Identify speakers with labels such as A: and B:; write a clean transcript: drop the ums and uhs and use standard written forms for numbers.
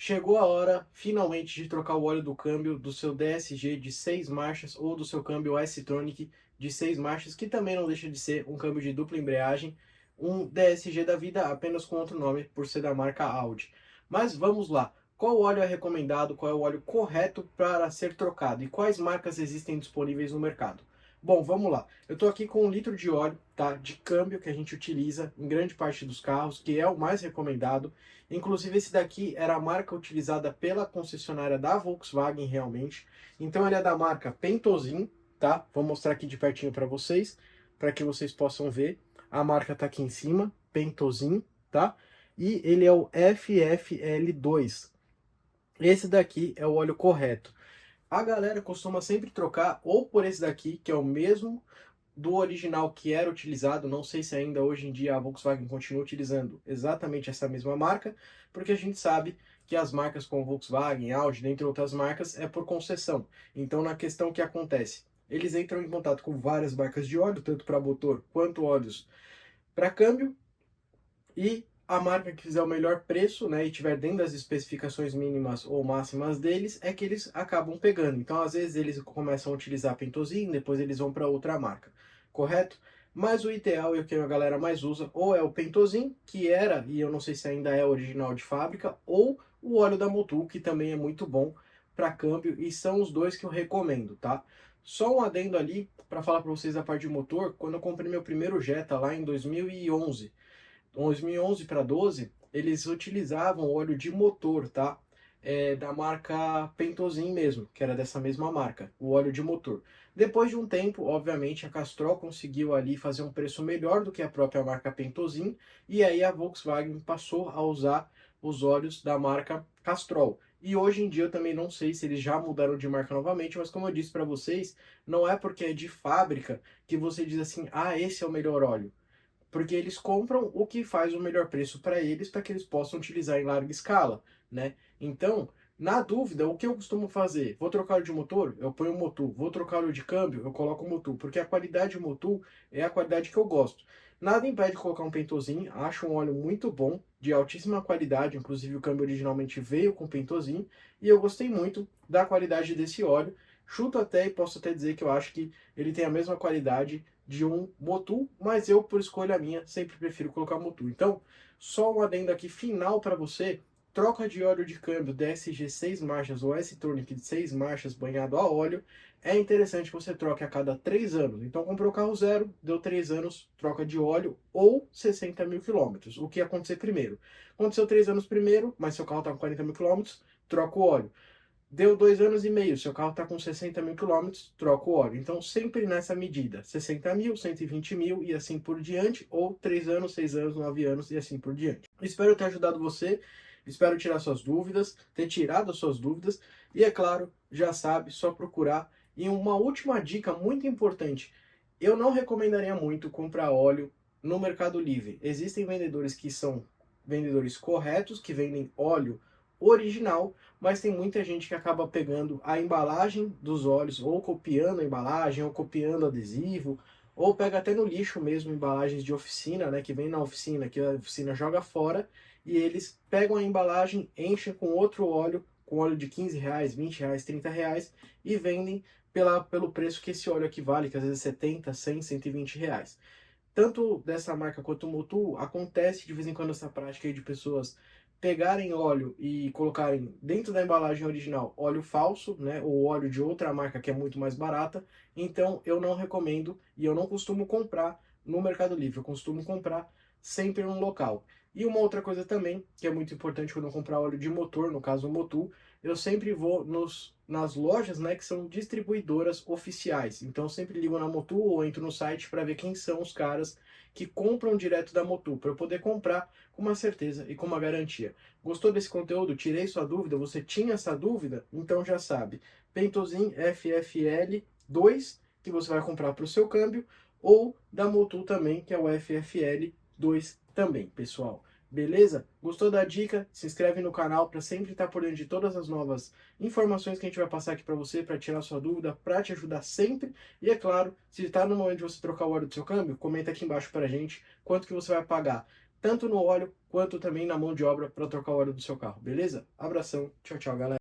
A: Chegou a hora, finalmente, de trocar o óleo do câmbio do seu DSG de 6 marchas ou do seu câmbio S-Tronic de 6 marchas, que também não deixa de ser um câmbio de dupla embreagem, um DSG da vida apenas com outro nome, por ser da marca Audi. Mas vamos lá, qual óleo é recomendado, qual é o óleo correto para ser trocado e quais marcas existem disponíveis no mercado? Bom, vamos lá. Eu estou aqui com 1 litro de óleo, tá, de câmbio que a gente utiliza em grande parte dos carros, que é o mais recomendado. Inclusive esse daqui era a marca utilizada pela concessionária da Volkswagen realmente. Então ele é da marca Pentozin, tá? Vou mostrar aqui de pertinho para que vocês possam ver. A marca tá aqui em cima, Pentozin, tá? E ele é o FFL2. Esse daqui é o óleo correto. A galera costuma sempre trocar ou por esse daqui, que é o mesmo do original que era utilizado, não sei se ainda hoje em dia a Volkswagen continua utilizando exatamente essa mesma marca, porque a gente sabe que as marcas como Volkswagen, Audi, dentre outras marcas, é por concessão. Então, na questão que acontece, eles entram em contato com várias marcas de óleo, tanto para motor quanto óleos para câmbio, e a marca que fizer o melhor preço, né, e tiver dentro das especificações mínimas ou máximas deles, é que eles acabam pegando. Então, às vezes, eles começam a utilizar a Pentozin, depois eles vão para outra marca, correto? Mas o ideal e o que a galera mais usa, ou é o Pentozin, que era, e eu não sei se ainda é original de fábrica, ou o óleo da Motul, que também é muito bom para câmbio, e são os dois que eu recomendo, tá? Só um adendo ali, para falar para vocês a parte de motor, quando eu comprei meu primeiro Jetta lá em 2011, 2011 para 12, eles utilizavam óleo de motor, tá? Da marca Pentozin mesmo, que era dessa mesma marca, o óleo de motor. Depois de um tempo, obviamente, a Castrol conseguiu ali fazer um preço melhor do que a própria marca Pentozin, e aí a Volkswagen passou a usar os óleos da marca Castrol. E hoje em dia eu também não sei se eles já mudaram de marca novamente, mas como eu disse para vocês, não é porque é de fábrica que você diz assim, ah, esse é o melhor óleo, porque eles compram o que faz o melhor preço para que eles possam utilizar em larga escala, né? Então, na dúvida, o que eu costumo fazer? Vou trocar de motor? Eu ponho o Motul. Vou trocar o de câmbio? Eu coloco o Motul, porque a qualidade Motul é a qualidade que eu gosto. Nada impede de colocar um Pentozin, acho um óleo muito bom, de altíssima qualidade, inclusive o câmbio originalmente veio com Pentozin, e eu gostei muito da qualidade desse óleo. Chuto até e posso até dizer que eu acho que ele tem a mesma qualidade de um Motul, mas eu, por escolha minha, sempre prefiro colocar Motul. Então, só um adendo aqui final para você, troca de óleo de câmbio DSG 6 marchas ou S-Tronic de 6 marchas banhado a óleo, é interessante que você troque a cada 3 anos. Então, comprou carro zero, deu 3 anos, troca de óleo ou 60 mil quilômetros. O que ia acontecer primeiro? Aconteceu 3 anos primeiro, mas seu carro está com 40 mil quilômetros, troca o óleo. Deu 2 anos e meio, seu carro está com 60 mil quilômetros, troca o óleo. Então, sempre nessa medida, 60 mil, 120 mil e assim por diante, ou 3 anos, 6 anos, 9 anos e assim por diante. Espero ter ajudado você, espero tirar suas dúvidas, ter tirado as suas dúvidas, e é claro, já sabe, só procurar. E uma última dica muito importante, eu não recomendaria muito comprar óleo no Mercado Livre. Existem vendedores que são vendedores corretos, que vendem óleo original, mas tem muita gente que acaba pegando a embalagem dos óleos, ou copiando a embalagem, ou copiando adesivo, ou pega até no lixo mesmo embalagens de oficina, né, que vem na oficina, que a oficina joga fora, e eles pegam a embalagem, enchem com outro óleo, com óleo de 15 reais, 20 reais, 30 reais, e vendem pelo preço que esse óleo aqui vale, que às vezes é 70, 100, 120 reais. Tanto dessa marca quanto o Motul, acontece de vez em quando essa prática aí de pessoas pegarem óleo e colocarem dentro da embalagem original óleo falso, né, ou óleo de outra marca que é muito mais barata. Então eu não recomendo e eu não costumo comprar no Mercado Livre, eu costumo comprar sempre no local. E uma outra coisa também, que é muito importante quando eu comprar óleo de motor, no caso o Motul, eu sempre vou nas lojas, né, que são distribuidoras oficiais. Então eu sempre ligo na Motul ou entro no site para ver quem são os caras que compram direto da Motul, para eu poder comprar com uma certeza e com uma garantia. Gostou desse conteúdo? Tirei sua dúvida? Você tinha essa dúvida? Então já sabe, Pentozin FFL2, que você vai comprar para o seu câmbio, ou da Motul também, que é o FFL2 também, pessoal. Beleza? Gostou da dica? Se inscreve no canal para sempre estar por dentro de todas as novas informações que a gente vai passar aqui para você, para tirar sua dúvida, para te ajudar sempre. E é claro, se está no momento de você trocar o óleo do seu câmbio, comenta aqui embaixo para a gente quanto que você vai pagar tanto no óleo quanto também na mão de obra para trocar o óleo do seu carro, beleza? Abração, tchau, tchau, galera.